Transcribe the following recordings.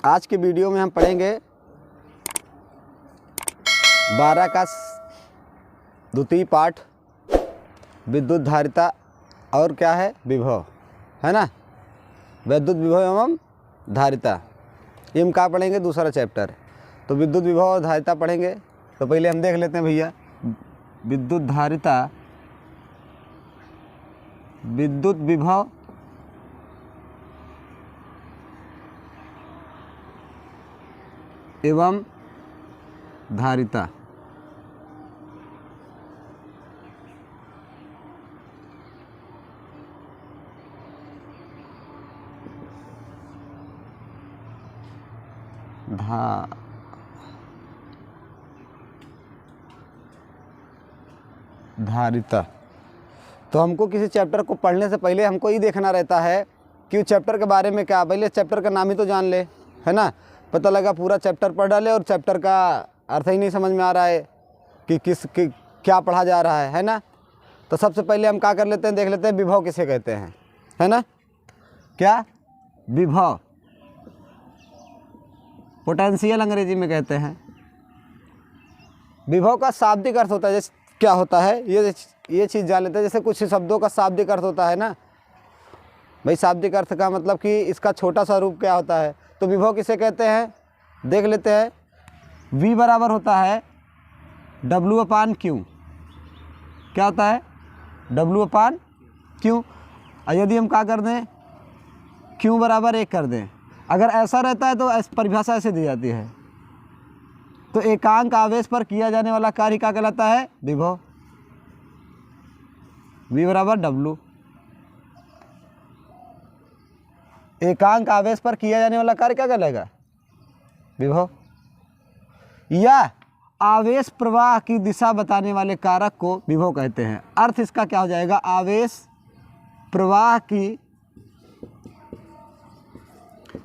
आज के वीडियो में हम पढ़ेंगे 12 का द्वितीय पाठ विद्युत धारिता और क्या है विभव, है ना। विद्युत विभव एवं धारिता, ये हम क्या पढ़ेंगे, दूसरा चैप्टर। तो विद्युत विभव और धारिता पढ़ेंगे। तो पहले हम देख लेते हैं भैया, विद्युत धारिता, विद्युत विभव एवं धारिता। धारिता। तो हमको किसी चैप्टर को पढ़ने से पहले हमको ये देखना रहता है कि उस चैप्टर के बारे में क्या, पहले चैप्टर का नाम ही तो जान ले, है ना। पता लगा पूरा चैप्टर पढ़ डाले और चैप्टर का अर्थ ही नहीं समझ में आ रहा है कि क्या पढ़ा जा रहा है ना। तो सबसे पहले हम क्या कर लेते हैं, देख लेते हैं विभव किसे कहते हैं, है ना। क्या विभव, पोटेंशियल अंग्रेजी में कहते हैं। विभव का शाब्दिक अर्थ होता है, जैसे क्या होता है ये चीज़ जान लेते हैं। जैसे कुछ शब्दों का शाब्दिक अर्थ होता है ना भाई, शाब्दिक अर्थ का मतलब कि इसका छोटा सा रूप क्या होता है। तो विभव किसे कहते हैं, देख लेते हैं। V बराबर होता है W/Q। क्या होता है, W/Q। और यदि हम क्या कर दें, Q बराबर 1 कर दें, अगर ऐसा रहता है तो परिभाषा ऐसे दी जाती है। तो एकांक आवेश पर किया जाने वाला कार्य क्या कहलाता है, विभव। V बराबर W, एकांक आवेश पर किया जाने वाला कार्य क्या कहलाएगा, विभव। या आवेश प्रवाह की दिशा बताने वाले कारक को विभव कहते हैं। अर्थ इसका क्या हो जाएगा, आवेश प्रवाह की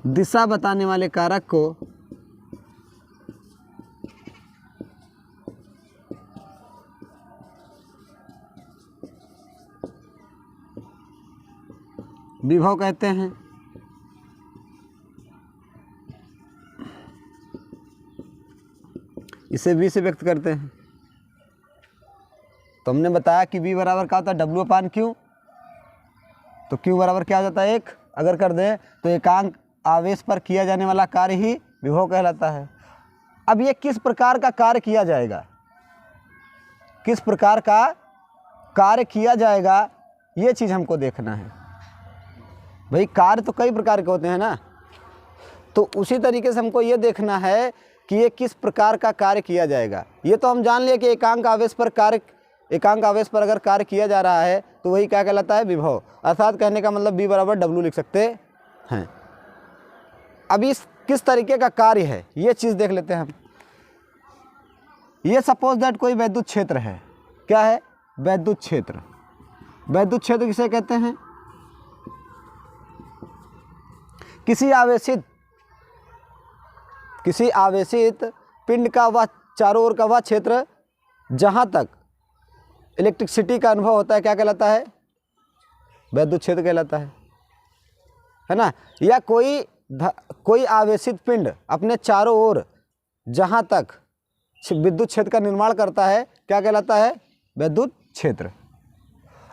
दिशा बताने वाले कारक को विभव कहते हैं। इसे V से व्यक्त करते हैं। तो हमने बताया कि V बराबर क्या होता है, W/Q। तो Q बराबर क्या हो जाता है, 1 अगर कर दें तो एकांक आवेश पर किया जाने वाला कार्य ही विभव कहलाता है। अब ये किस प्रकार का कार्य किया जाएगा, किस प्रकार का कार्य किया जाएगा, ये चीज़ हमको देखना है भाई। कार्य तो कई प्रकार के होते हैं ना, तो उसी तरीके से हमको ये देखना है कि ये किस प्रकार का कार्य किया जाएगा। ये तो हम जान लिए कि एकांक आवेश पर अगर कार्य किया जा रहा है तो वही क्या कहलाता है, विभव। अर्थात कहने का मतलब V बराबर W लिख सकते हैं। अब इस किस तरीके का कार्य है ये चीज़ देख लेते हैं हम। ये सपोज दैट कोई वैद्युत क्षेत्र है। क्या है, वैद्युत क्षेत्र। वैद्युत क्षेत्र किसे कहते हैं, किसी आवेशित पिंड का वह चारों ओर का वह क्षेत्र जहाँ तक इलेक्ट्रिसिटी का अनुभव होता है, क्या कहलाता है, वैद्युत क्षेत्र कहलाता है ना। या कोई आवेशित पिंड अपने चारों ओर जहाँ तक विद्युत क्षेत्र का निर्माण करता है, क्या कहलाता है, विद्युत क्षेत्र।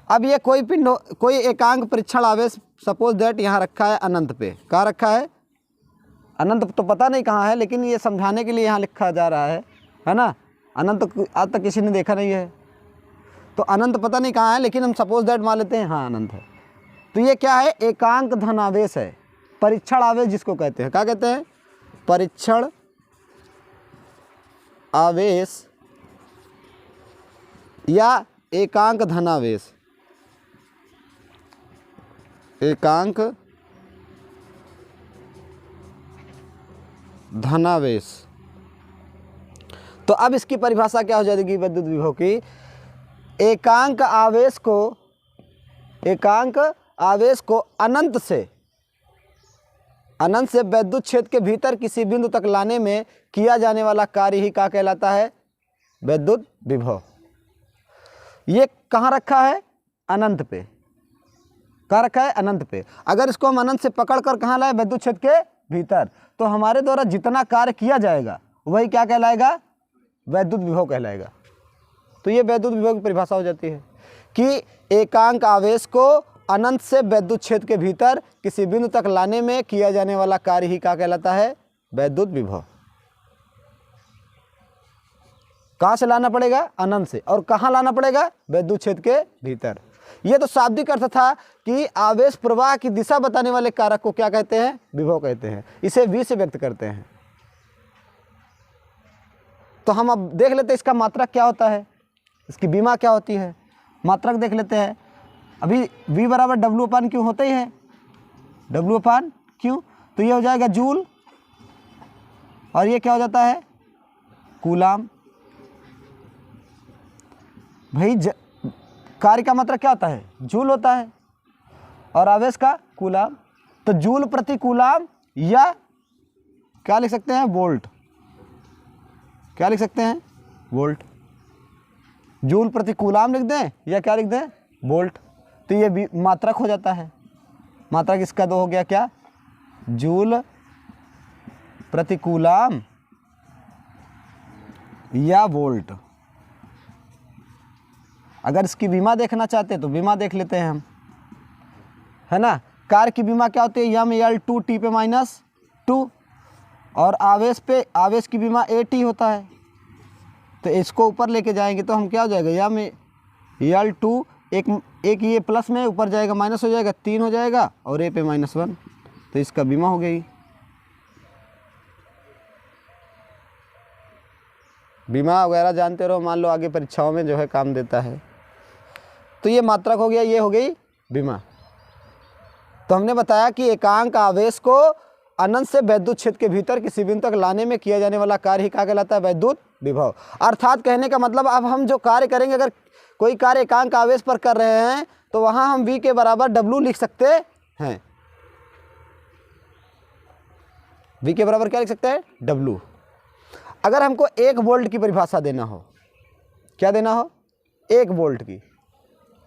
अब ये कोई एकांक परीक्षण आवेश सपोज दैट यहाँ रखा है अनंत पे। कहाँ रखा है, अनंत तो पता नहीं कहाँ है, लेकिन ये समझाने के लिए यहाँ लिखा जा रहा है ना। अनंत आज तक किसी ने देखा नहीं है, तो अनंत पता नहीं कहाँ है, लेकिन हम सपोज दैट मान लेते हैं हाँ अनंत है। तो ये क्या है, एकांक धनावेश है, परीक्षण आवेश जिसको कहते हैं। क्या कहते हैं, परीक्षण आवेश या एकांक धनावेश, एकांक धनावेश। तो अब इसकी परिभाषा क्या हो जाएगी विद्युत विभव की, एकांक आवेश को अनंत से विद्युत क्षेत्र के भीतर किसी बिंदु तक लाने में किया जाने वाला कार्य ही क्या कहलाता है, विद्युत विभव। ये कहाँ रखा है, अनंत पे। कहाँ रखा है, अनंत पे। अगर इसको हम अनंत से पकड़ कर कहाँ लाए, विद्युत क्षेत्र के भीतर, तो हमारे द्वारा जितना कार्य किया जाएगा वही क्या कहलाएगा, वैद्युत विभव कहलाएगा। तो ये वैद्युत विभव की परिभाषा हो जाती है कि एकांक आवेश को अनंत से वैद्युत क्षेत्र के भीतर किसी बिंदु तक लाने में किया जाने वाला कार्य ही क्या कहलाता है, वैद्युत विभव। कहाँ से लाना पड़ेगा, अनंत से, और कहाँ लाना पड़ेगा, वैद्युत क्षेत्र के भीतर। यह तो शाब्दिक अर्थ था कि आवेश प्रवाह की दिशा बताने वाले कारक को क्या कहते हैं, विभव कहते हैं। इसे V से व्यक्त करते हैं। तो हम अब देख लेते हैं इसका मात्रक क्या होता है, इसकी विमा क्या होती है। मात्रक देख लेते हैं। अभी V बराबर W/Q होते ही है, W/Q, तो ये हो जाएगा जूल, और ये क्या हो जाता है, कूलाम। भाई कार्य का मात्रक क्या होता है, जूल होता है, और आवेश का कूलाम। तो जूल प्रति कूलाम, या क्या लिख सकते हैं, वोल्ट। क्या लिख सकते हैं, वोल्ट। जूल प्रति कूलाम लिख दें या क्या लिख दें, वोल्ट। तो ये मात्रक हो जाता है। मात्रक इसका दो हो गया क्या, जूल प्रति कूलाम या वोल्ट। अगर इसकी विमा देखना चाहते हैं तो विमा देख लेते हैं हम, है ना। कार्य की विमा क्या होती है, mL/T पे -2, और आवेश की विमा AT होता है। तो इसको ऊपर लेके जाएंगे तो हम क्या हो जाएगा, mL/2, एक ये प्लस में ऊपर जाएगा माइनस हो जाएगा, 3 हो जाएगा, और A पे -1, तो इसका विमा हो गई। बीमा वगैरह जानते रहो, मान लो आगे परीक्षाओं में जो है काम देता है। तो ये मात्रक हो गया, ये हो गई बीमा। तो हमने बताया कि एकांक आवेश को अनंत से वैद्युत क्षेत्र के भीतर किसी बिंदु तक लाने में किया जाने वाला कार्य ही क्या कहलाता है, वैद्युत विभव। अर्थात कहने का मतलब, अब हम जो कार्य करेंगे, अगर कोई कार्य एकांक आवेश पर कर रहे हैं तो वहां हम V के बराबर W लिख सकते हैं। V के बराबर क्या लिख सकते हैं, W। अगर हमको 1 वोल्ट की परिभाषा देना हो, क्या देना हो, 1 वोल्ट की,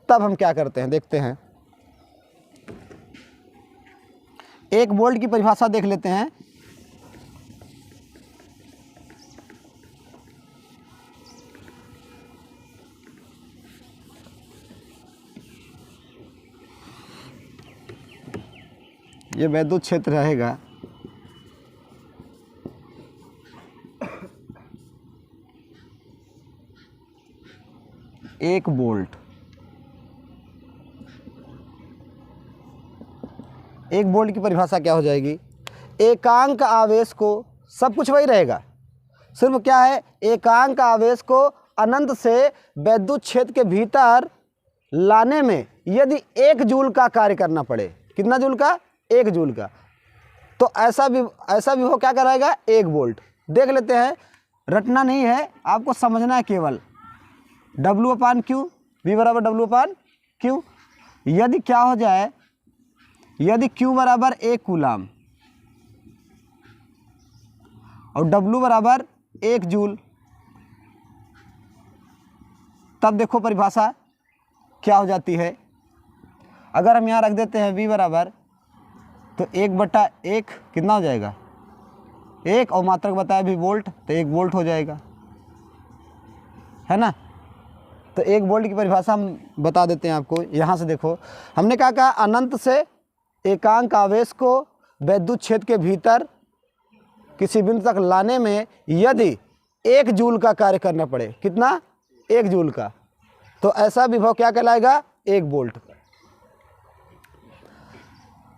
तब हम क्या करते हैं, देखते हैं। 1 वोल्ट की परिभाषा देख लेते हैं। ये वैद्युत क्षेत्र रहेगा, एक वोल्ट। 1 वोल्ट की परिभाषा क्या हो जाएगी, एकांक आवेश को, सब कुछ वही रहेगा, सिर्फ क्या है, एकांक आवेश को अनंत से वैद्युत क्षेत्र के भीतर लाने में यदि 1 जूल का कार्य करना पड़े, कितना जूल का, 1 जूल का, तो ऐसा भी हो क्या कराएगा, 1 वोल्ट। देख लेते हैं, रटना नहीं है, आपको समझना है केवल। W/Q, V बराबर W/Q। यदि क्या हो जाए, यदि Q बराबर 1 कूलाम और W बराबर 1 जूल, तब देखो परिभाषा क्या हो जाती है। अगर हम यहाँ रख देते हैं V बराबर, तो 1/1 कितना हो जाएगा, 1, और मात्रक बताया भी वोल्ट, तो 1 वोल्ट हो जाएगा, है ना। तो 1 वोल्ट की परिभाषा हम बता देते हैं आपको। यहाँ से देखो, हमने क्या कहा, अनंत से एकांक आवेश को वैद्युत क्षेत्र के भीतर किसी बिंदु तक लाने में यदि 1 जूल का कार्य करना पड़े, कितना, 1 जूल का, तो ऐसा विभव क्या कहलाएगा, 1 वोल्ट।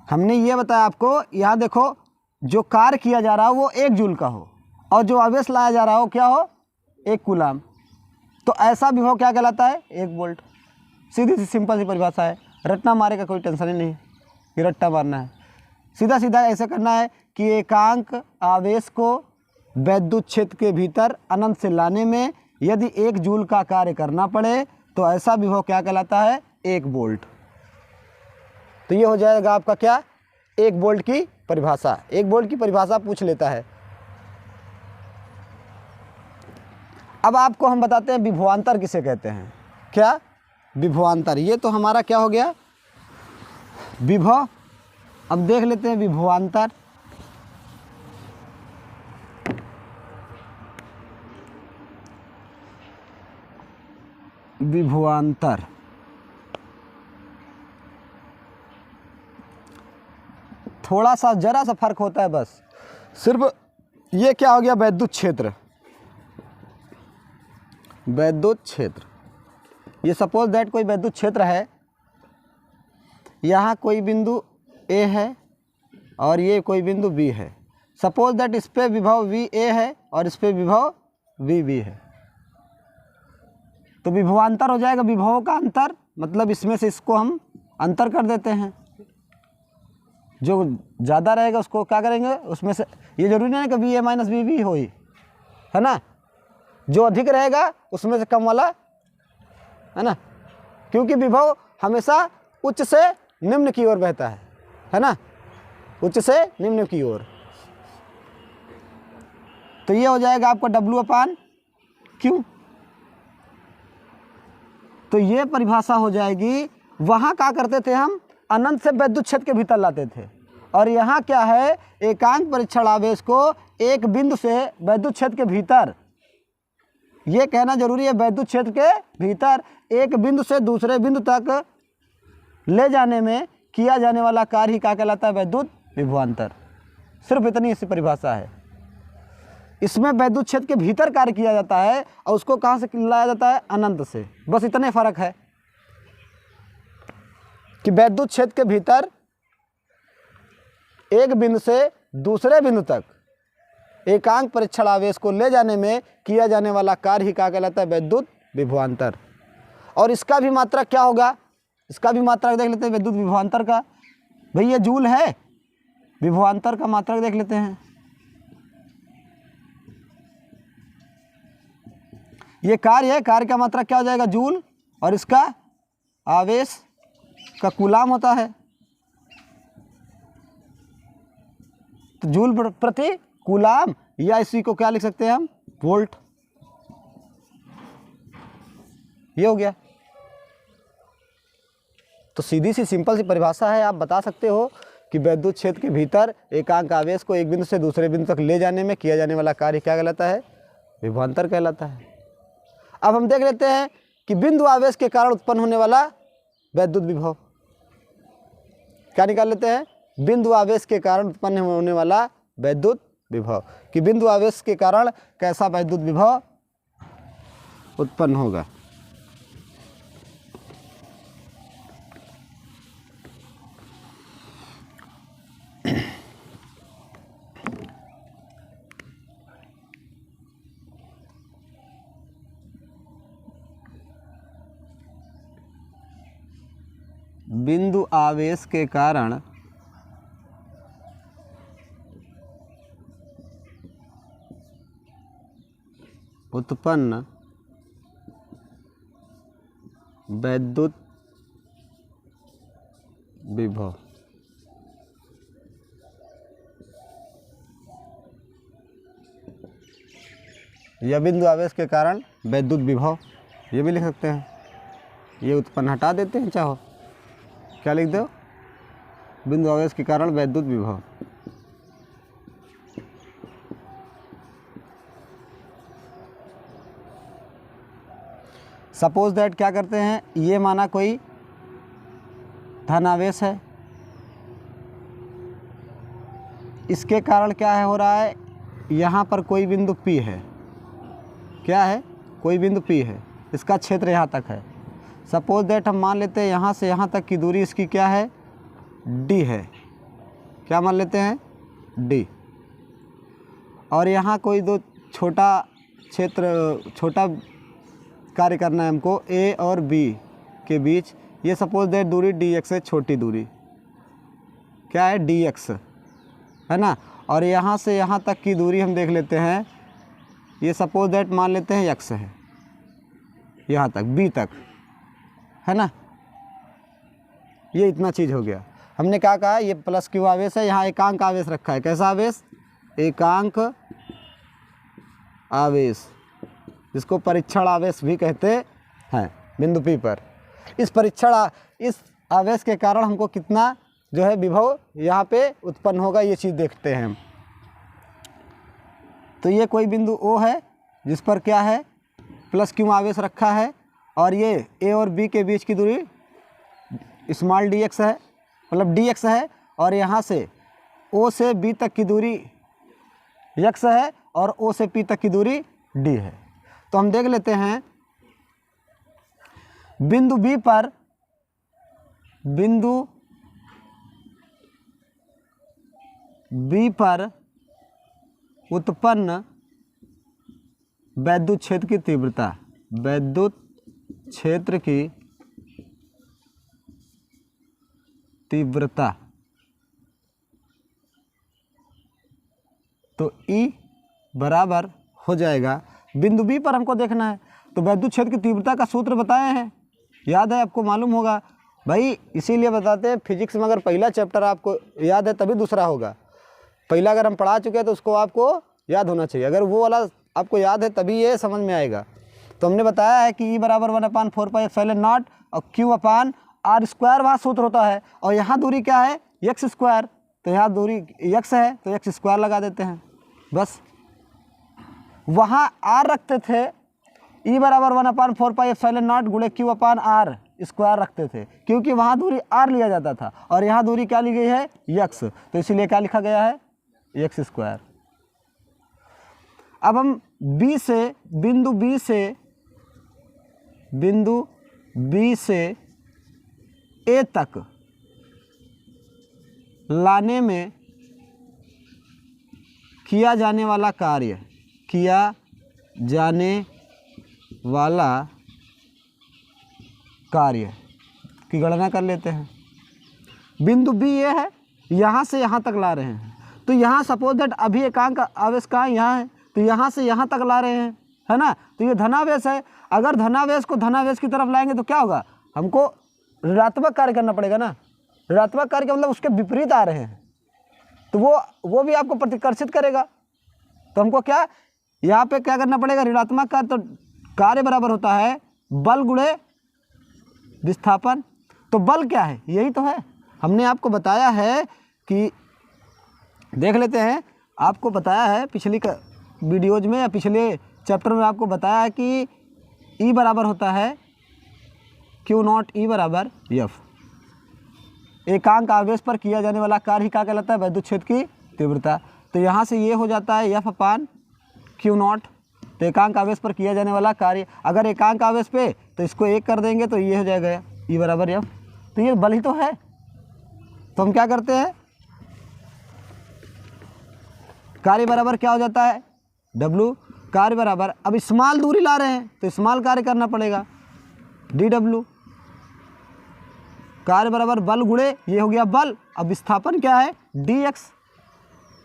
हमने ये बताया आपको, यहाँ देखो, जो कार्य किया जा रहा हो वो 1 जूल का हो, और जो आवेश लाया जा रहा हो क्या हो, 1 कूलाम, तो ऐसा विभव क्या कहलाता है, 1 वोल्ट। सीधी सी सिंपल सी परिभाषा है, रट्टा मारे का कोई टेंशन ही नहीं है कि रट्टा मारना है। सीधा सीधा ऐसा करना है कि एकांक आवेश को वैद्युत क्षेत्र के भीतर अनंत से लाने में यदि 1 जूल का कार्य करना पड़े तो ऐसा विभव क्या कहलाता है, 1 वोल्ट। तो ये हो जाएगा आपका क्या, 1 वोल्ट की परिभाषा। 1 वोल्ट की परिभाषा पूछ लेता है। अब आपको हम बताते हैं विभवांतर किसे कहते हैं। क्या, विभवांतर। ये तो हमारा क्या हो गया, विभव। अब देख लेते हैं विभवांतर। विभवांतर। थोड़ा सा जरा सा फर्क होता है बस, सिर्फ ये क्या हो गया, वैद्युत क्षेत्र। वैद्युत क्षेत्र, ये सपोज दैट कोई वैद्युत क्षेत्र है, यहाँ कोई बिंदु ए है और ये कोई बिंदु बी है। सपोज दैट इस पे विभव वी ए है और इस पे विभव वी बी है, तो विभवांतर हो जाएगा विभवों का अंतर, मतलब इसमें से इसको हम अंतर कर देते हैं। जो ज़्यादा रहेगा उसको क्या करेंगे, उसमें से, ये जरूरी नहीं है कि V A minus V B हो ही, है ना। जो अधिक रहेगा उसमें से कम वाला, है ना, क्योंकि विभव हमेशा उच्च से निम्न की ओर बहता है ना, उच्च से निम्न की ओर। तो ये हो जाएगा आपका W/Q। तो ये परिभाषा हो जाएगी। वहाँ क्या करते थे हम, अनंत से वैद्युत क्षेत्र के भीतर लाते थे, और यहाँ क्या है, एकांक परीक्षण आवेश को एक बिंदु से वैद्युत क्षेत्र के भीतर, ये कहना जरूरी है, वैद्युत क्षेत्र के भीतर एक बिंदु से दूसरे बिंदु तक ले जाने में किया जाने वाला कार्य ही क्या कहलाता है, वैद्युत विभवांतर। सिर्फ इतनी इसकी परिभाषा है। इसमें वैद्युत क्षेत्र के भीतर कार्य किया जाता है और उसको कहाँ से लाया जाता है, अनंत से। बस इतने फर्क है कि वैद्युत क्षेत्र के भीतर एक बिंदु से दूसरे बिंदु तक एकांक परीक्षण आवेश को ले जाने में किया जाने वाला कार्य ही क्या कहलाता है, वैद्युत विभवांतर। और इसका भी मात्रक क्या होगा, इसका भी मात्रक देख लेते हैं विद्युत विभवांतर का। भाई ये जूल है, विभवांतर का मात्रक देख लेते हैं। ये कार्य है, कार्य का मात्रक क्या हो जाएगा, जूल, और इसका आवेश का कूलाम होता है, तो जूल प्रति कूलाम, या इसी को क्या लिख सकते हैं हम, वोल्ट। ये हो गया। तो सीधी सी सिंपल सी परिभाषा है। आप बता सकते हो कि वैद्युत क्षेत्र के भीतर एकांक आवेश को एक बिंदु से दूसरे बिंदु तक ले जाने में किया जाने वाला कार्य क्या कहलाता है, विभवांतर कहलाता है। अब हम देख लेते हैं कि बिंदु आवेश के कारण उत्पन्न होने वाला वैद्युत विभव क्या निकाल लेते हैं, बिंदु आवेश के कारण उत्पन्न होने वाला वैद्युत विभव, कि बिंदु आवेश के कारण कैसा वैद्युत विभव उत्पन्न होगा। बिंदु आवेश के कारण उत्पन्न वैद्युत विभव। या बिंदु आवेश के कारण वैद्युत विभव, ये भी लिख सकते हैं। ये उत्पन्न हटा देते हैं, चाहो क्या लिख दो, बिंदु आवेश के कारण वैद्युत विभव। सपोज दैट क्या करते हैं, ये माना कोई धनावेश है, इसके कारण क्या है हो रहा है, यहाँ पर कोई बिंदु P है, क्या है, कोई बिंदु P है, इसका क्षेत्र यहाँ तक है। सपोज दैट हम मान लेते हैं यहाँ से यहाँ तक की दूरी इसकी क्या है, D है, क्या मान लेते हैं, D। और यहाँ कोई दो छोटा क्षेत्र, छोटा कार्य करना है हमको A और B के बीच, ये सपोज दैट दूरी dx है, छोटी दूरी क्या है, dx, है ना। और यहाँ से यहाँ तक की दूरी हम देख लेते हैं, ये सपोज दैट मान लेते हैं x है, यहाँ तक B तक, है ना। ये इतना चीज़ हो गया। हमने क्या कहा, ये प्लस क्यू आवेश है, यहाँ एकांक आवेश रखा है, कैसा आवेश, एकांक आवेश, जिसको परीक्षण आवेश भी कहते हैं, बिंदु P पर। इस आवेश के कारण हमको कितना जो है विभव यहाँ पे उत्पन्न होगा, ये चीज़ देखते हैं हम। तो ये कोई बिंदु O है जिस पर क्या है, प्लस क्यू आवेश रखा है, और ये ए और बी के बीच की दूरी स्मॉल डी एक्स है, मतलब डी एक्स है, और यहाँ से ओ से बी तक की दूरी एक्स है और ओ से पी तक की दूरी डी है। तो हम देख लेते हैं बिंदु बी पर उत्पन्न वैद्युत क्षेत्र की तीव्रता, वैद्युत क्षेत्र की तीव्रता, तो E बराबर हो जाएगा, बिंदु बी पर हमको देखना है तो वैद्युत क्षेत्र की तीव्रता का सूत्र बताए हैं, याद है आपको, मालूम होगा भाई, इसीलिए बताते हैं फिजिक्स में अगर पहला चैप्टर आपको याद है तभी दूसरा होगा। पहला अगर हम पढ़ा चुके हैं तो उसको आपको याद होना चाहिए, अगर वो वाला आपको याद है तभी ये समझ में आएगा। तो हमने बताया है कि E बराबर 1/4πε0 और Q/r² वहाँ सूत्र होता है, और यहाँ दूरी क्या है x², तो यहाँ दूरी x है तो x² लगा देते हैं बस। वहाँ r रखते थे, E बराबर 1/4πε0 गुणे Q/r² रखते थे, क्योंकि वहाँ दूरी r लिया जाता था और यहाँ दूरी क्या ली गई है x, तो इसीलिए क्या लिखा गया है x²। अब हम बिंदु B से A तक लाने में किया जाने वाला कार्य की गणना कर लेते हैं। बिंदु B ये है, यहाँ से यहाँ तक ला रहे हैं, तो यहाँ सपोज दैट अभी एकांक आवेश कहाँ यहाँ है, तो यहाँ से यहाँ तक ला रहे हैं, है ना, तो ये धनावेश है। अगर धनावेश को धनावेश की तरफ लाएंगे तो क्या होगा, हमको ऋणात्मक कार्य करना पड़ेगा ना, ऋणात्मक कार्य का मतलब उसके विपरीत आ रहे हैं, तो वो भी आपको प्रतिकर्षित करेगा। तो हमको क्या यहाँ पे क्या करना पड़ेगा, ऋणात्मक कार्य, तो कार्य बराबर होता है बल गुणे विस्थापन। तो बल क्या है, यही तो है, हमने आपको बताया है कि देख लेते हैं, आपको बताया है पिछली वीडियोज में या पिछले चैप्टर में आपको बताया है कि E बराबर होता है Q0 E बराबर F। एकांक आवेश पर किया जाने वाला कार्य ही क्या कहलाता है, वैद्युत क्षेत्र की तीव्रता। तो यहाँ से ये हो जाता है F/Q0, तो एकांक आवेश पर किया जाने वाला कार्य, अगर एकांक आवेश पे तो इसको 1 कर देंगे तो ये हो जाएगा E बराबर F। तो ये बल ही तो है, तो हम क्या करते हैं, कार्य बराबर क्या हो जाता है W, कार्य बराबर, अब स्मॉल दूरी ला रहे हैं तो स्मॉल कार्य करना पड़ेगा dW, कार्य बराबर बल गुणे, ये हो गया बल, अब विस्थापन क्या है dx,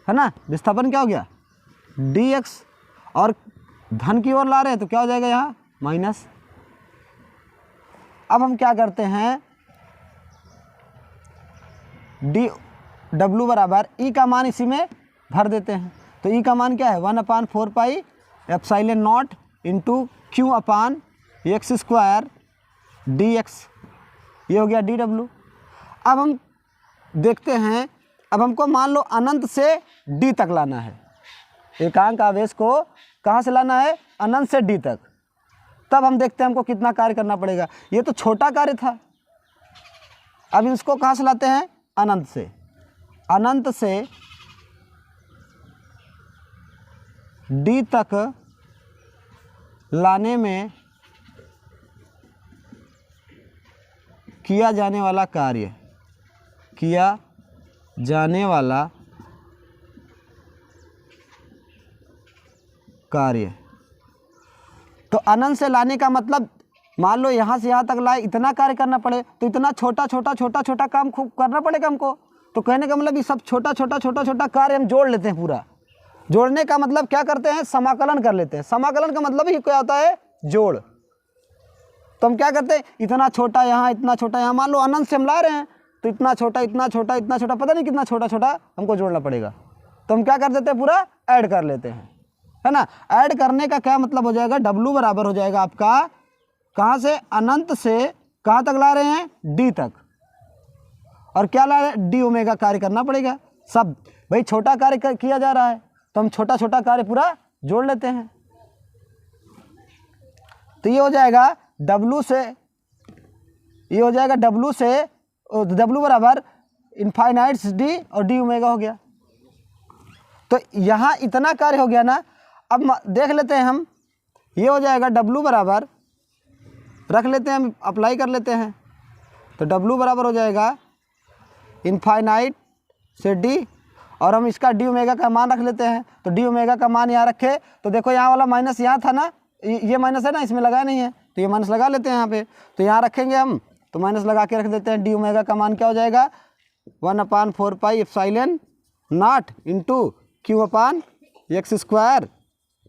है ना, विस्थापन क्या हो गया dx, और धन की ओर ला रहे हैं तो क्या हो जाएगा यहाँ माइनस। अब हम क्या करते हैं, W बराबर E का मान इसी में भर देते हैं, तो E का मान क्या है 1/4πε0 इंटू Q/x² dx, ये हो गया dW। अब हम देखते हैं, अब हमको मान लो अनंत से D तक लाना है, एकांक आवेश को कहाँ से लाना है, अनंत से D तक, तब हम देखते हैं हमको कितना कार्य करना पड़ेगा। ये तो छोटा कार्य था, अब इसको कहाँ से लाते हैं, अनंत से, अनंत से D तक लाने में किया जाने वाला कार्य, तो अनंत से लाने का मतलब मान लो यहाँ से यहाँ तक लाए, इतना कार्य करना पड़े तो इतना छोटा छोटा काम खूब करना पड़ेगा हमको। तो कहने का मतलब ये सब छोटा छोटा कार्य हम जोड़ लेते हैं, पूरा जोड़ने का मतलब क्या करते हैं, समाकलन कर लेते हैं। समाकलन का मतलब ही क्या होता है, जोड़। तो हम क्या करते हैं, इतना छोटा यहाँ, इतना छोटा यहाँ, मान लो अनंत से हम ला रहे हैं तो इतना छोटा पता नहीं कितना छोटा हमको जोड़ना पड़ेगा। तो हम क्या कर देते हैं, पूरा ऐड कर लेते हैं, है ना। ऐड करने का क्या मतलब हो जाएगा, W बराबर हो जाएगा आपका, कहाँ से, अनंत से कहाँ तक ला रहे हैं, D तक, और क्या ला रहे हैं, D ओमेगा कार्य करना पड़ेगा। सब भाई छोटा कार्य किया जा रहा है तो हम छोटा कार्य पूरा जोड़ लेते हैं। तो ये हो जाएगा W से, ये हो जाएगा W से W बराबर इनफाइनाइट डी और डी ओमेगा हो गया। तो यहाँ इतना कार्य हो गया ना। अब देख लेते हैं हम, ये हो जाएगा W बराबर, रख लेते हैं हम, अप्लाई कर लेते हैं। तो W बराबर हो जाएगा इनफाइनाइट से D, और हम इसका डी ओमेगा का मान रख लेते हैं। तो डी ओमेगा का मान यहाँ रखे, तो देखो यहाँ वाला माइनस यहाँ था ना, ये माइनस है ना, इसमें लगा नहीं है, तो ये माइनस लगा लेते हैं यहाँ पे। तो यहाँ रखेंगे हम, तो माइनस लगा के रख देते हैं। डी ओमेगा का मान क्या हो जाएगा, 1/4 pi epsilon not into Q/x²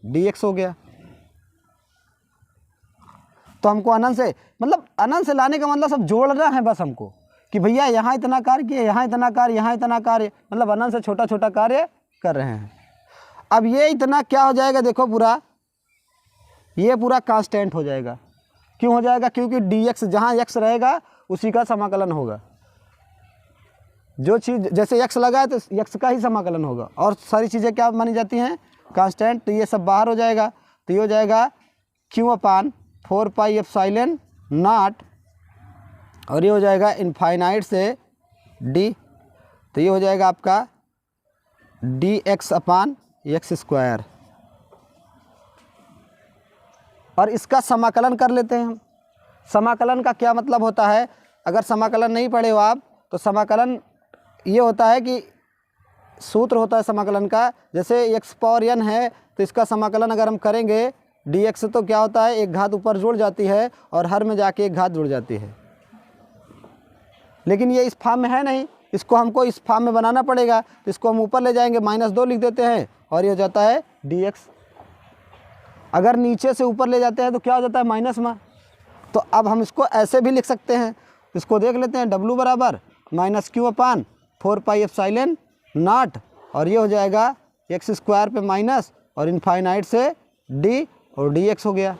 dx हो गया। तो हमको अनंत से, मतलब अनंत से लाने का मतलब सब जोड़ना है बस हमको, कि भैया यहाँ इतना कार्य किए, यहाँ इतना कार्य, यहाँ इतना कार्य, मतलब अनंत से छोटा छोटा कार्य कर रहे हैं। अब ये इतना क्या हो जाएगा, देखो पूरा, ये पूरा कांस्टेंट हो जाएगा। क्यों हो जाएगा, क्योंकि dx जहाँ x रहेगा उसी का समाकलन होगा। जो चीज़ जैसे x लगा है तो x का ही समाकलन होगा, और सारी चीज़ें क्या मानी जाती हैं, कांस्टेंट। तो ये सब बाहर हो जाएगा। तो ये हो जाएगा Q/4 पाई एप्सिलॉन नॉट, और ये हो जाएगा इनफाइनाइट से d। तो ये हो जाएगा आपका dx/x²। और इसका समाकलन कर लेते हैं हम। समाकलन का क्या मतलब होता है, अगर समाकलन नहीं पढ़े हो आप, तो समाकलन ये होता है कि सूत्र होता है समाकलन का, जैसे x⁴n है तो इसका समाकलन अगर हम करेंगे dx, तो क्या होता है, एक घात ऊपर जुड़ जाती है और हर में जाके एक घात जुड़ जाती है। लेकिन ये इस फॉर्म में है नहीं, इसको हमको इस फॉर्म में बनाना पड़ेगा। तो इसको हम ऊपर ले जाएंगे, -2 लिख देते हैं, और ये हो जाता है dx। अगर नीचे से ऊपर ले जाते हैं तो क्या हो जाता है, माइनस में। तो अब हम इसको ऐसे भी लिख सकते हैं। इसको देख लेते हैं, W बराबर -Q/4 पाई एप्सिलॉन नॉट, और ये हो जाएगा x² पे माइनस और इनफाइनाइट से d, और dx हो गया।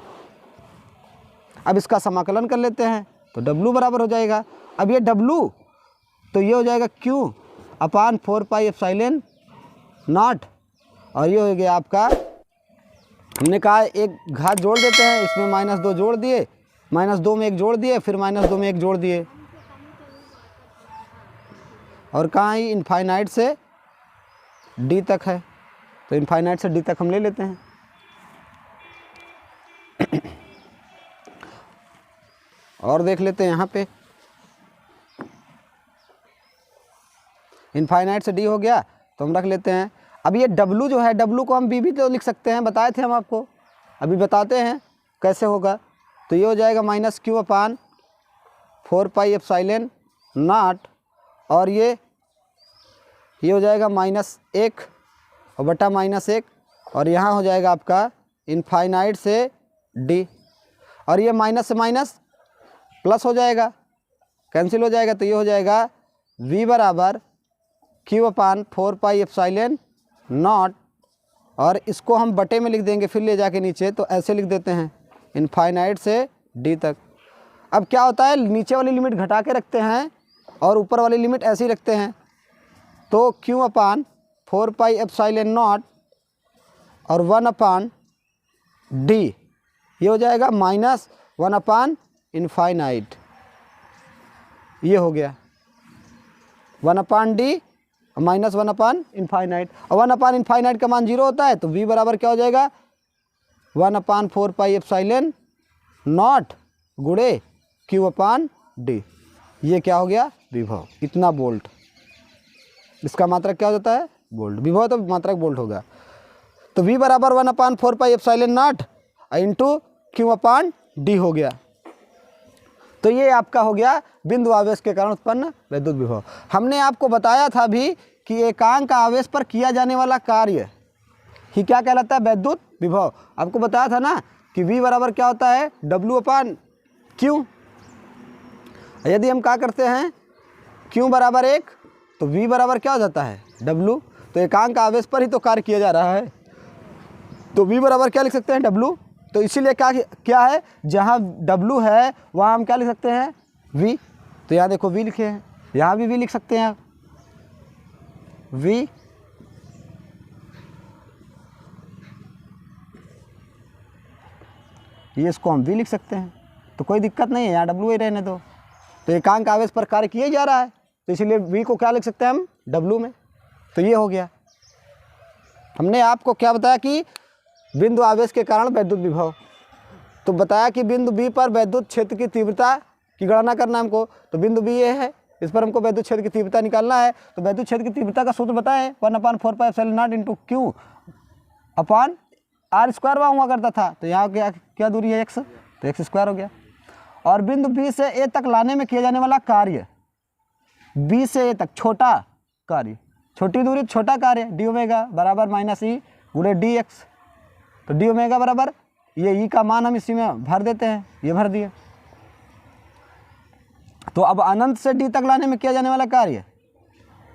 अब इसका समाकलन कर लेते हैं, तो W बराबर हो जाएगा, अब ये W, तो ये हो जाएगा Q/4 पाई एप्सिलॉन नॉट, और ये हो गया आपका, हमने कहा एक घात जोड़ देते हैं, इसमें -2 जोड़ दिए, -2 में 1 जोड़ दिए, फिर -2 में 1 जोड़ दिए, और कहाँ ही इनफाइनाइट से d तक है। तो इनफाइनाइट से d तक हम ले लेते हैं। और देख लेते हैं यहाँ पे, इनफाइनाइट से d हो गया, तो हम रख लेते हैं। अब ये W जो है, W को हम b भी तो लिख सकते हैं, बताए थे हम आपको, अभी बताते हैं कैसे होगा। तो ये हो जाएगा -Q/4 पाई एप्सिलॉन नॉट, और ये हो जाएगा -1 और बटा -1, और यहाँ हो जाएगा आपका इनफाइनाइट से d, और ये माइनस से माइनस प्लस हो जाएगा, कैंसिल हो जाएगा। तो ये हो जाएगा v बराबर Q/4 पाई एप्सिलॉन नॉट, और इसको हम बटे में लिख देंगे, फिर ले जाके नीचे, तो ऐसे लिख देते हैं इनफाइनाइट से d तक। अब क्या होता है, नीचे वाली लिमिट घटा के रखते हैं और ऊपर वाली लिमिट ऐसे ही रखते हैं। तो Q/4 पाई एप्सिलॉन नॉट और 1/d, ये हो जाएगा -1 इनफाइनाइट, ये हो गया 1/d -1 इनफाइनाइट, और 1 इनफाइनाइट का मान 0 होता है। तो v बराबर क्या हो जाएगा, 1/4 पाई एप्सिलॉन नॉट गुणे Q/d। ये क्या हो गया, विभव। इतना वोल्ट, इसका मात्रक क्या हो जाता है, वोल्ट। विभव तो मात्रक वोल्ट होगा। तो v बराबर 1/4 pi epsilon not into Q/d हो गया। तो ये आपका हो गया बिंदु आवेश के कारण उत्पन्न विद्युत विभव। हमने आपको बताया था भी कि एकांक आवेश पर किया जाने वाला कार्य ही क्या कहलाता है, विद्युत विभव। आपको बताया था ना कि v बराबर क्या होता है, W/Q। यदि हम क्या करते हैं, Q बराबर 1, तो v बराबर क्या हो जाता है, W। तो एकांक आवेश पर ही तो कार्य किया जा रहा है, तो v बराबर क्या लिख सकते हैं, W। तो इसीलिए क्या है, जहाँ W है वहाँ हम क्या लिख सकते हैं, V। तो यहाँ देखो V लिखे हैं, यहाँ भी V लिख सकते हैं आप, V। ये इसको हम V लिख सकते हैं। तो कोई दिक्कत नहीं है, यहाँ डब्ल्यू ही रहने दो। तो एकांक आवेश पर कार्य किया जा रहा है, तो इसलिए v को क्या लिख सकते हैं हम, w में। तो ये हो गया। हमने आपको क्या बताया कि बिंदु आवेश के कारण वैद्युत विभव, तो बताया कि बिंदु b पर वैद्युत क्षेत्र की तीव्रता की गणना करना हमको। तो बिंदु b ये है, इस पर हमको वैद्युत क्षेत्र की तीव्रता निकालना है। तो वैद्युत क्षेत्र की तीव्रता का सूत्र बताएं, 1/4πε0 इंटू Q अपॉन r² वहाँ हुआ करता था। तो यहाँ क्या दूरी है, x, तो x² हो गया। और बिंदु B से A तक लाने में किया जाने वाला कार्य, B से A तक छोटा कार्य, छोटी दूरी छोटा कार्य, डी ओमेगा बराबर -E गुणे dx। तो डी ओमेगा बराबर ये ई का मान हम इसी में भर देते हैं, ये भर दिए। तो अब अनंत से डी तक लाने में किया जाने वाला कार्य,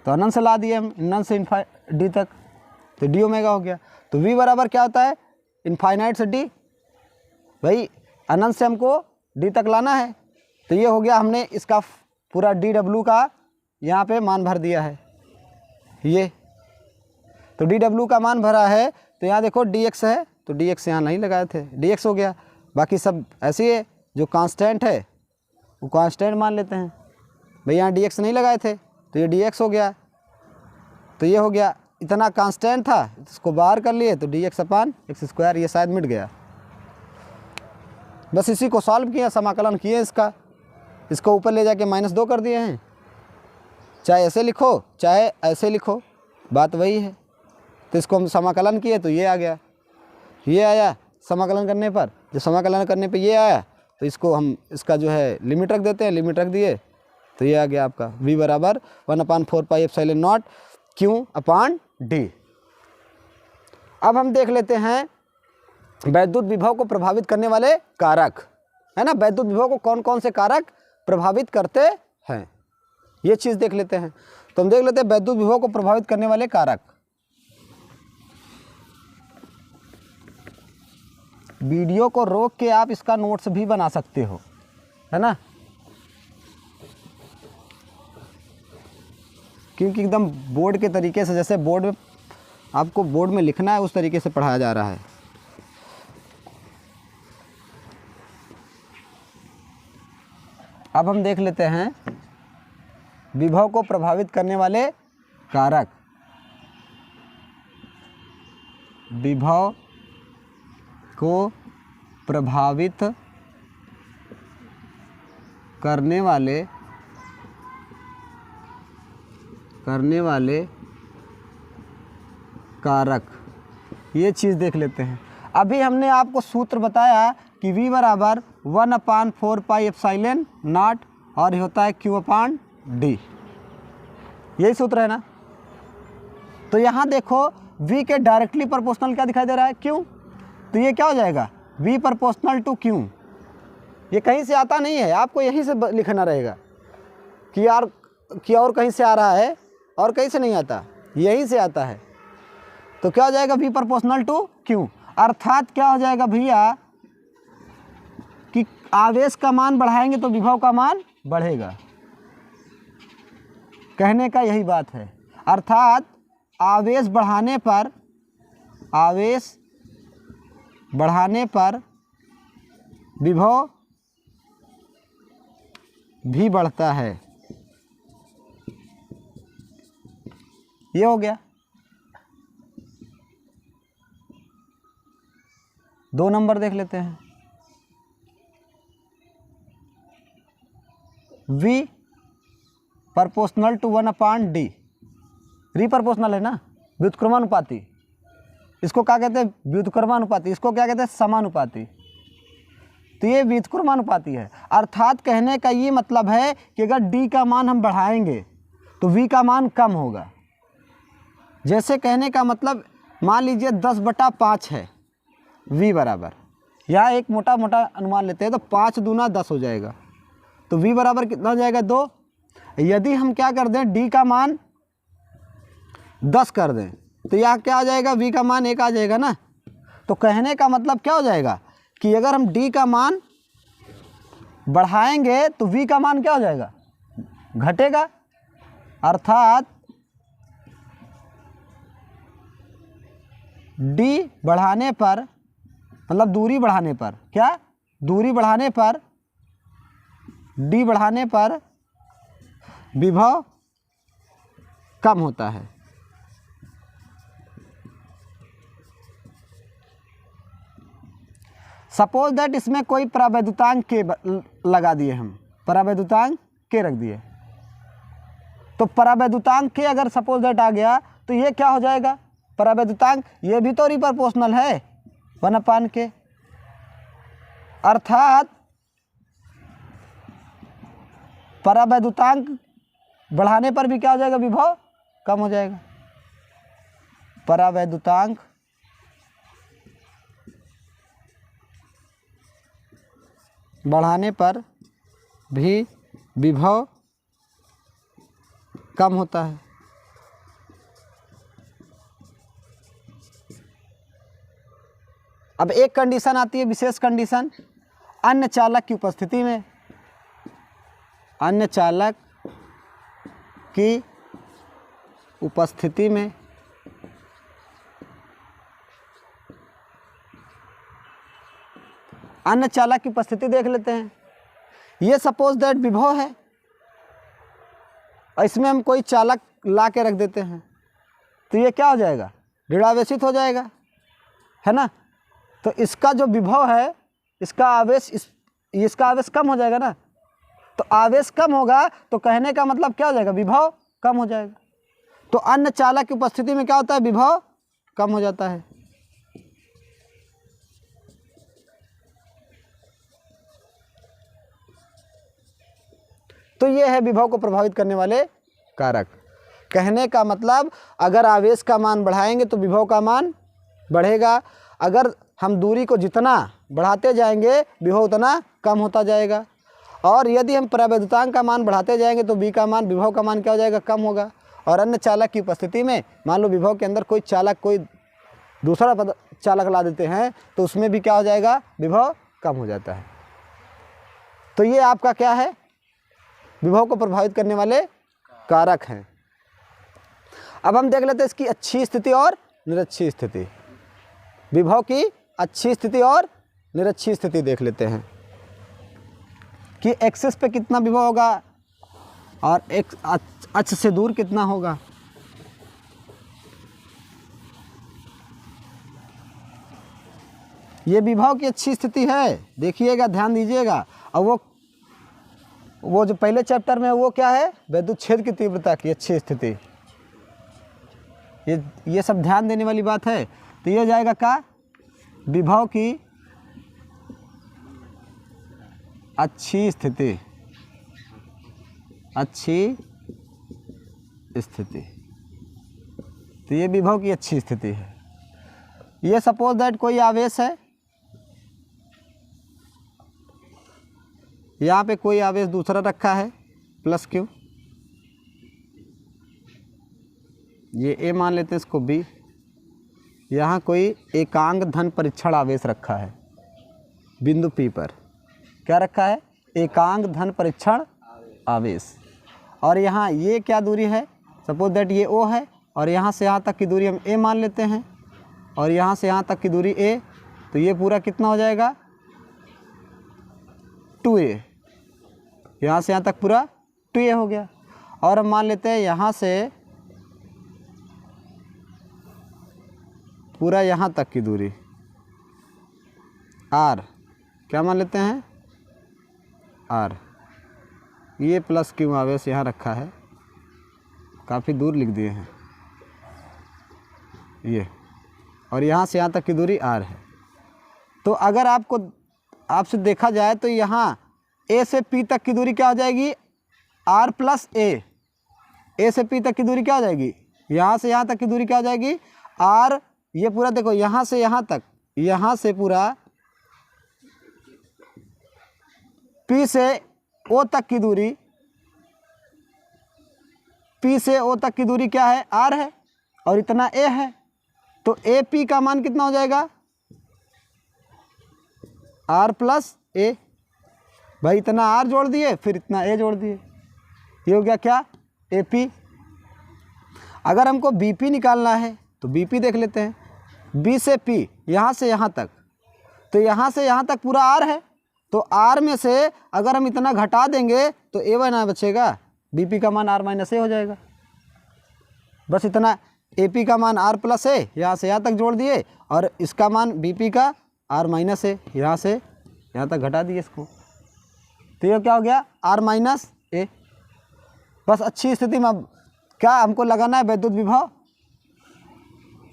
तो अनंत से ला दिए हम, अनंत से डी तक, तो डी ओमेगा हो गया। तो v बराबर क्या होता है, इनफाइनाइट से डी, भाई अनंत से हमको डी तक लाना है। तो ये हो गया, हमने इसका पूरा डी डब्ल्यू का यहाँ पे मान भर दिया है। ये तो डी डब्ल्यू का मान भरा है। तो यहाँ देखो डी एक्स है, तो डी एक्स यहाँ नहीं लगाए थे, डी एक्स हो गया। बाकी सब ऐसे ही है, जो कांस्टेंट है वो कांस्टेंट मान लेते हैं। भाई यहाँ डी एक्स नहीं लगाए थे, तो ये डी एक्स हो गया। तो ये हो गया, इतना कांस्टेंट था, इसको बाहर कर लिए, तो डी एक्स अपान x², ये शायद मिट गया। बस इसी को सॉल्व किया, समाकलन किए इसको ऊपर ले जाके -2 कर दिए हैं। चाहे ऐसे लिखो चाहे ऐसे लिखो, बात वही है। तो इसको हम समाकलन किए तो ये आ गया, ये आया समाकलन करने पर। जब समाकलन करने पे ये आया, तो इसको हम इसका जो है लिमिट रख देते हैं, लिमिट रख दिए, तो ये आ गया आपका v बराबर 1/4πε0 Q अपान d। अब हम देख लेते हैं वैद्युत विभव को प्रभावित करने वाले कारक, है ना। वैद्युत विभव को कौन कौन से कारक प्रभावित करते हैं, ये चीज़ देख लेते हैं। तो हम देख लेते हैं वैद्युत विभव को प्रभावित करने वाले कारक। वीडियो को रोक के आप इसका नोट्स भी बना सकते हो, है ना, क्योंकि एकदम बोर्ड के तरीके से, जैसे बोर्ड में आपको बोर्ड में लिखना है उस तरीके से पढ़ाया जा रहा है। अब हम देख लेते हैं विभव को प्रभावित करने वाले कारक। विभव को प्रभावित करने वाले कारक, ये चीज़ देख लेते हैं। अभी हमने आपको सूत्र बताया कि v बराबर 1/4πε0 और ये होता है q अपान d, यही सूत्र है ना। तो यहाँ देखो v के डायरेक्टली प्रोपोर्शनल क्या दिखाई दे रहा है, q। तो ये क्या हो जाएगा, v प्रोपोर्शनल टू q। ये कहीं से आता नहीं है, आपको यहीं से लिखना रहेगा कि यार कि और कहीं से आ रहा है और कहीं से नहीं आता, यहीं से आता है। तो क्या हो जाएगा, v प्रोपोर्शनल टू q, अर्थात क्या हो जाएगा भैया कि आवेश का मान बढ़ाएंगे तो विभव का मान बढ़ेगा। कहने का यही बात है, अर्थात आवेश बढ़ाने पर विभव भी बढ़ता है। ये हो गया। 2 नंबर देख लेते हैं। v प्रोपोर्शनल टू 1/d, रिप्रोपोर्शनल है ना, व्युत्क्रमानुपाती। इसको क्या कहते हैं, व्युत्क्रमानुपाती। इसको क्या कहते हैं, समानुपाती। तो ये व्युत्क्रमानुपाती है। अर्थात कहने का ये मतलब है कि अगर d का मान हम बढ़ाएंगे तो v का मान कम होगा। जैसे कहने का मतलब, मान लीजिए 10/5 है v बराबर, यहाँ एक मोटा मोटा अनुमान लेते हैं, तो 5 दूना 10 हो जाएगा। तो v बराबर कितना हो जाएगा, 2। यदि हम क्या कर दें, d का मान 10 कर दें, तो यहाँ क्या आ जाएगा, v का मान 1 आ जाएगा ना। तो कहने का मतलब क्या हो जाएगा कि अगर हम d का मान बढ़ाएंगे तो v का मान क्या हो जाएगा, घटेगा। अर्थात d बढ़ाने पर, मतलब दूरी बढ़ाने पर, क्या दूरी बढ़ाने पर डी बढ़ाने पर विभव कम होता है। सपोज दैट इसमें कोई परावैद्युतांक के लगा दिए, हम परावैद्युतांक के रख दिए, तो परावैद्युतांक के अगर सपोज दैट आ गया तो ये क्या हो जाएगा, परावैद्युतांक ये भी तो रिप्रोपोर्शनल है 1 के, अर्थात परावैद्युतांक बढ़ाने पर भी क्या हो जाएगा, विभव कम हो जाएगा। परावैद्युतांक बढ़ाने पर भी विभव कम होता है। अब एक कंडीशन आती है, विशेष कंडीशन, अन्य चालक की उपस्थिति में, अन्य चालक की उपस्थिति में अन्य चालक की उपस्थिति देख लेते हैं। ये सपोज दैट विभव है और इसमें हम कोई चालक ला के रख देते हैं, तो ये क्या हो जाएगा, ऋणावेशित हो जाएगा, है ना। तो इसका जो विभव है, इसका आवेश इसका आवेश कम हो जाएगा ना, तो आवेश कम होगा तो कहने का मतलब क्या हो जाएगा, विभव कम हो जाएगा। तो अन्य चालक की उपस्थिति में क्या होता है, विभव कम हो जाता है। तो ये है विभव को प्रभावित करने वाले कारक। कहने का मतलब अगर आवेश का मान बढ़ाएंगे तो विभव का मान बढ़ेगा, अगर हम दूरी को जितना बढ़ाते जाएंगे विभव उतना कम होता जाएगा, और यदि हम परावैद्युतांक का मान बढ़ाते जाएंगे तो बी का मान, विभव का मान क्या हो जाएगा, कम होगा। और अन्य चालक की उपस्थिति में मान लो विभव के अंदर कोई चालक, कोई दूसरा चालक ला देते हैं तो उसमें भी क्या हो जाएगा, विभव कम हो जाता है। तो ये आपका क्या है, विभव को प्रभावित करने वाले कारक हैं। अब हम देख लेते हैं इसकी अच्छी स्थिति और निरक्षी स्थिति। विभव की अच्छी स्थिति और निरक्षी स्थिति देख लेते हैं कि एक्सिस पे कितना विभव होगा और एक अक्ष से दूर कितना होगा। ये विभव की अच्छी स्थिति है, देखिएगा, ध्यान दीजिएगा। और वो जो पहले चैप्टर में वो क्या है, वैद्युत छेद की तीव्रता की अच्छी स्थिति, ये सब ध्यान देने वाली बात है। तो ये हो जाएगा क्या, विभव की अच्छी स्थिति, अच्छी स्थिति, तो ये विभव की अच्छी स्थिति है। ये सपोज दैट कोई आवेश है, यहाँ पे कोई आवेश दूसरा रखा है प्लस क्यू, ये ए मान लेते हैं, इसको बी। यहाँ कोई एकांक धन परीक्षण आवेश रखा है बिंदु पी पर, क्या रखा है, एकांक धन परीक्षण आवेश। और यहाँ ये क्या दूरी है, सपोज दैट ये ओ है, और यहाँ से यहाँ तक की दूरी हम ए मान लेते हैं, और यहाँ से यहाँ तक की दूरी ए, तो ये पूरा कितना हो जाएगा, 2a। यहाँ से यहाँ तक पूरा 2a हो गया। और हम मान लेते हैं यहाँ से पूरा यहाँ तक की दूरी r, क्या मान लेते हैं, r। ये प्लस क्यू आवेश यहाँ रखा है, काफ़ी दूर लिख दिए हैं ये, और यहाँ से यहाँ तक की दूरी r है। तो अगर आपसे देखा जाए तो यहाँ a से p तक की दूरी क्या हो जाएगी, r प्लस a। a से p तक की दूरी क्या हो जाएगी, यहाँ से यहाँ तक की दूरी क्या हो जाएगी, r। ये पूरा देखो, यहाँ से यहाँ तक, यहाँ से पूरा p से o तक की दूरी, p से o तक की दूरी क्या है, r है, और इतना a है। तो AP का मान कितना हो जाएगा, r प्लस a। भाई इतना r जोड़ दिए, फिर इतना a जोड़ दिए, ये हो गया क्या, AP। अगर हमको BP निकालना है तो BP देख लेते हैं। B से P, यहाँ से यहाँ तक, तो यहाँ से यहाँ तक पूरा r है, तो आर में से अगर हम इतना घटा देंगे तो ए वाई ना बचेगा, बी पी का मान आर माइनस ए हो जाएगा। बस इतना, ए पी का मान आर प्लस ए यहाँ से यहाँ तक जोड़ दिए और इसका मान बी पी का आर माइनस ए यहाँ से यहाँ तक घटा दिए इसको, तो ये क्या हो गया आर माइनस ए। बस अच्छी स्थिति में अब क्या हमको लगाना है वैद्युत विभव,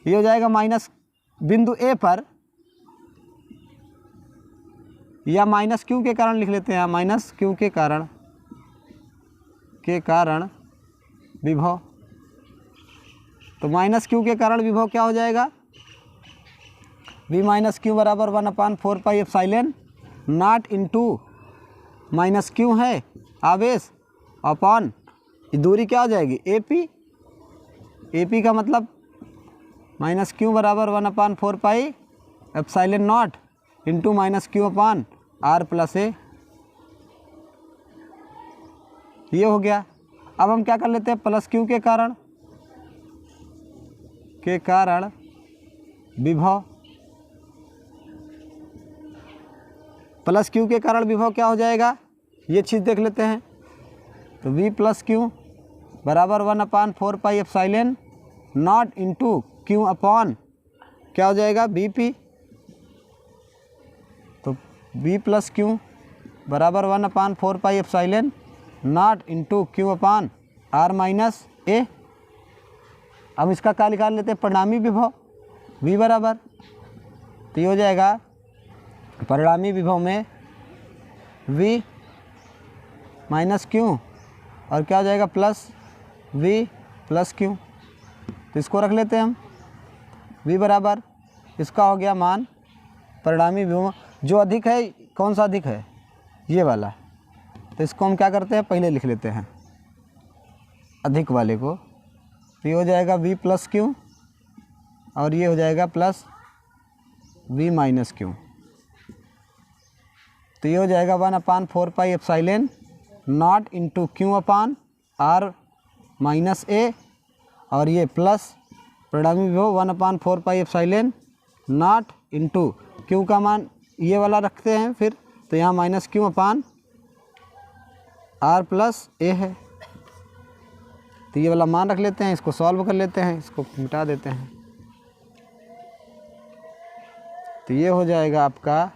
ये हो जाएगा माइनस बिंदु ए पर, या माइनस क्यू के कारण लिख लेते हैं, माइनस क्यू के कारण विभव। तो माइनस क्यू के कारण विभव क्या हो जाएगा, v माइनस क्यू बराबर 1/4 pi epsilon not into minus Q है आवेश अपॉन दूरी क्या हो जाएगी ए पी का मतलब माइनस क्यू बराबर 1/4 pi epsilon not into minus Q upon R plus A, ये हो गया। अब हम क्या कर लेते हैं, प्लस क्यू के कारण विभव, प्लस क्यू के कारण विभव क्या हो जाएगा, ये चीज़ देख लेते हैं। तो v प्लस क्यू बराबर 1/4 pi epsilon not into Q upon क्या हो जाएगा बी पी। तो v प्लस क्यू बराबर 1/4 pi epsilon not into Q upon R minus A. अब इसका क्या निकाल लेते हैं, परिणामी विभव v बराबर, तो ये हो जाएगा परिणामी विभव में v माइनस क्यू और क्या हो जाएगा प्लस v प्लस क्यू। तो इसको रख लेते हैं हम, v बराबर इसका हो गया मान परिणामी विभव, जो अधिक है कौन सा अधिक है, ये वाला। तो इसको हम क्या करते हैं, पहले लिख लेते हैं अधिक वाले को। तो ये हो जाएगा v प्लस क्यू और ये हो जाएगा प्लस v माइनस क्यू। तो ये हो जाएगा 1/4 pi epsilon not into Q upon R minus A और ये प्लस परिणामी विभव 1/4 pi epsilon not into Q का मान ये वाला रखते हैं फिर, तो यहाँ minus Q upon R plus A है। तो ये वाला मान रख लेते हैं, इसको सॉल्व कर लेते हैं, इसको मिटा देते हैं। तो ये हो जाएगा आपका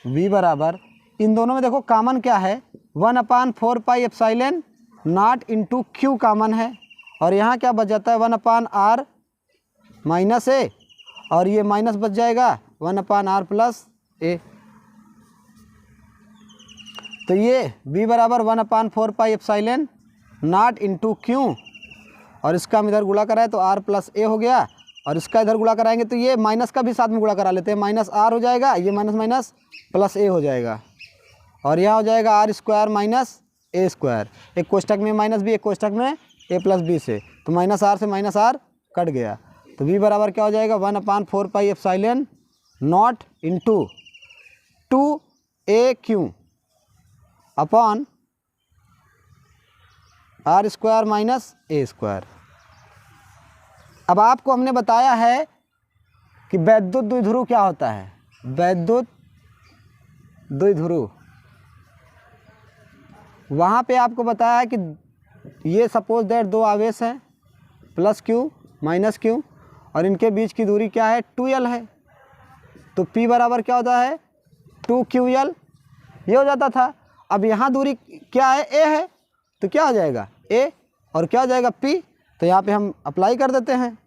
v बराबर, इन दोनों में देखो कॉमन क्या है, 1/4 pi epsilon not into Q common है और यहाँ क्या बच जाता है 1/r माइनस ए और ये माइनस बच जाएगा 1/r प्लस ए। तो ये v बराबर 1/4 pi epsilon not into Q और इसका हम इधर गुणा कराए तो r प्लस ए हो गया और इसका इधर गुणा कराएंगे तो ये माइनस का भी साथ में गुणा करा लेते हैं, माइनस r हो जाएगा, ये माइनस माइनस प्लस ए हो जाएगा और यहाँ हो जाएगा R square minus A square, एक कोष्टक में माइनस बी एक कोष्टक में ए प्लस बी से, तो माइनस आर से माइनस आर कट गया। तो v बराबर क्या हो जाएगा 1/4 pi epsilon not into 2a upon R square minus A square. अब आपको हमने बताया है कि वैद्युत द्विध्रुव क्या होता है, वैद्युत द्विध्रुव, वहाँ पे आपको बताया है कि ये सपोज दैट दो आवेश हैं प्लस क्यू माइनस क्यू और इनके बीच की दूरी क्या है 2l है, तो P बराबर क्या होता है 2ql, ये हो जाता था। अब यहाँ दूरी क्या है a है, तो क्या हो जाएगा a और क्या हो जाएगा P, तो यहाँ पे हम अप्लाई कर देते हैं।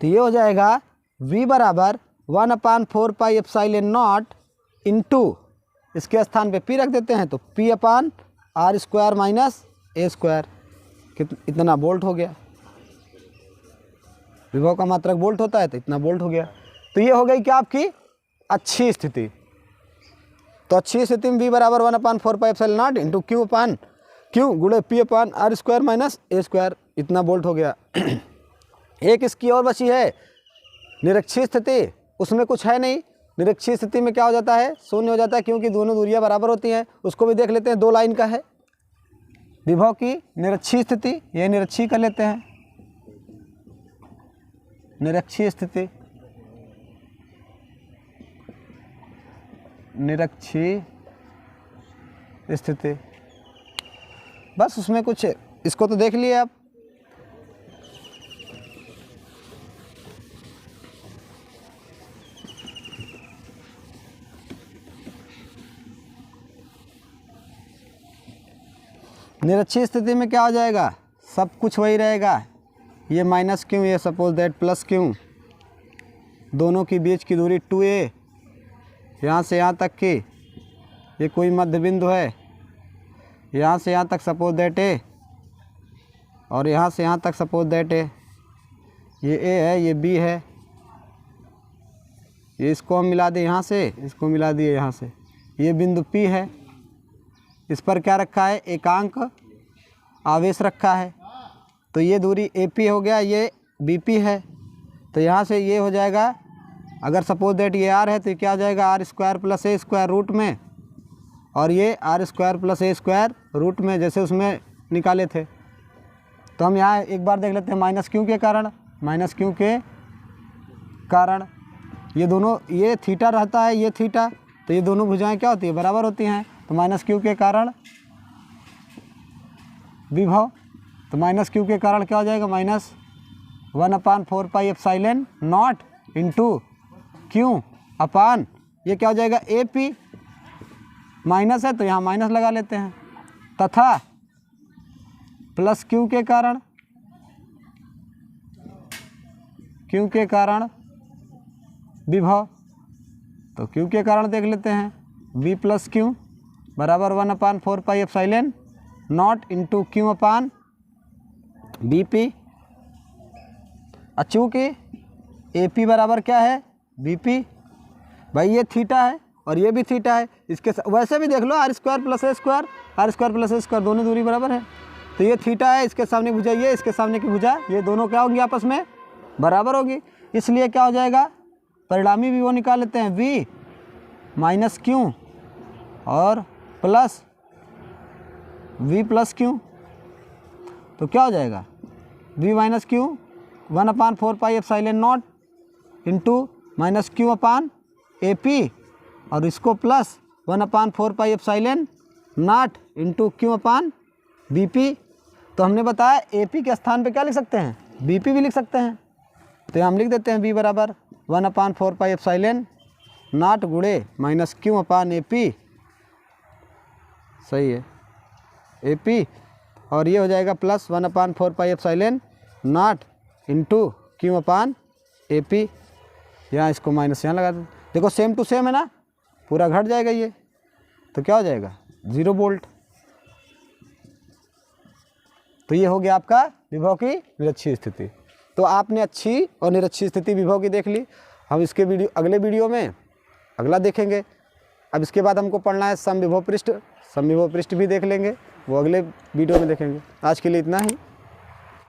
तो ये हो जाएगा v बराबर 1/4 पाई एप्सिलॉन नॉट इंटू इसके स्थान पे P रख देते हैं तो P upon R square minus A square, इतना वोल्ट हो गया, विभव का मात्रक वोल्ट होता है तो इतना वोल्ट हो गया। तो ये हो गई क्या आपकी अच्छी स्थिति। तो अच्छी स्थिति में v बराबर 1/4 pi epsilon not into Q upon Q गुणे P upon R square minus A square, इतना वोल्ट हो गया। एक इसकी और बची है निरक्षीय स्थिति, उसमें कुछ है नहीं, निरक्षीय स्थिति में क्या हो जाता है शून्य हो जाता है क्योंकि दोनों दूरियां बराबर होती हैं। उसको भी देख लेते हैं, 2 लाइन का है विभव की निरक्षीय स्थिति, ये निरक्षीय कर लेते हैं, निरक्षीय स्थिति, निरक्षीय स्थिति। बस उसमें कुछ, इसको तो देख लिए आप। निरक्षीय स्थिति में क्या हो जाएगा, सब कुछ वही रहेगा। ये माइनस क्यों, ये सपोज दैट प्लस क्यों, दोनों के बीच की दूरी 2a, यहाँ से यहाँ तक की ये कोई मध्य बिंदु है, यहाँ से यहाँ तक सपोज दैट a, और यहाँ से यहाँ तक सपोज दैट a। ये a है, ये b है, ये इसको हम मिला दें यहाँ से, इसको मिला दिए यहाँ से। ये बिंदु p है, इस पर क्या रखा है, एकांक आवेश रखा है। तो ये दूरी AP हो गया, ये BP है। तो यहाँ से ये हो जाएगा, अगर सपोज दैट ये R है तो ये क्या हो जाएगा, R square plus A square root में, और ये R square plus A square root में, जैसे उसमें निकाले थे। तो हम यहाँ एक बार देख लेते हैं माइनस क्यू के कारण। माइनस क्यू के कारण ये दोनों, ये थीटा रहता है, ये थीटा, तो ये दोनों भुजाएं क्या होती है, बराबर होती हैं। तो माइनस क्यू के कारण विभव, तो माइनस क्यू के कारण क्या हो जाएगा, minus 1/4 pi epsilon not into Q upon, ये क्या हो जाएगा, AP माइनस है तो यहाँ माइनस लगा लेते हैं, तथा प्लस क्यू के कारण, क्यू के कारण विभव। तो क्यू के कारण देख लेते हैं, B प्लस क्यू बराबर 1/4 pi epsilon not into Q upon BP। चूँकि AP बराबर क्या है, BP। भाई ये थीटा है और ये भी थीटा है, इसके वैसे भी देख लो, R square plus A square, R square plus A square दोनों दूरी बराबर है। तो ये थीटा है, इसके सामने भुजा ये, इसके सामने की भुजा ये, दोनों क्या होंगी, आपस में बराबर होगी। इसलिए क्या हो जाएगा, परिणामी भी वो निकाल लेते हैं, V माइनस क्यू और प्लस V प्लस क्यू। तो क्या हो जाएगा, V minus Q 1/4 pi epsilon not into minus Q upon AP, और इसको plus 1/4 pi epsilon not into Q upon BP। तो हमने बताया AP के स्थान पे क्या लिख सकते हैं, BP भी लिख सकते हैं। तो हम लिख देते हैं V बराबर 1/4 पाई एप्सिलॉन नॉट गुणे माइनस क्यू अपान AP, सही है, AP, और ये हो जाएगा plus 1/4 pi epsilon not into Q upon AP। यहाँ इसको माइनस यहाँ लगा दो, देखो सेम टू सेम है ना, पूरा घट जाएगा ये, तो क्या हो जाएगा, 0 वोल्ट। तो ये हो गया आपका विभव की निरक्षीय स्थिति। तो आपने अच्छी और निरक्षीय स्थिति विभव की देख ली। हम इसके अगले वीडियो में अगला देखेंगे। अब इसके बाद हमको पढ़ना है समविभव पृष्ठ, समविभव पृष्ठ भी देख लेंगे, वो अगले वीडियो में देखेंगे। आज के लिए इतना ही।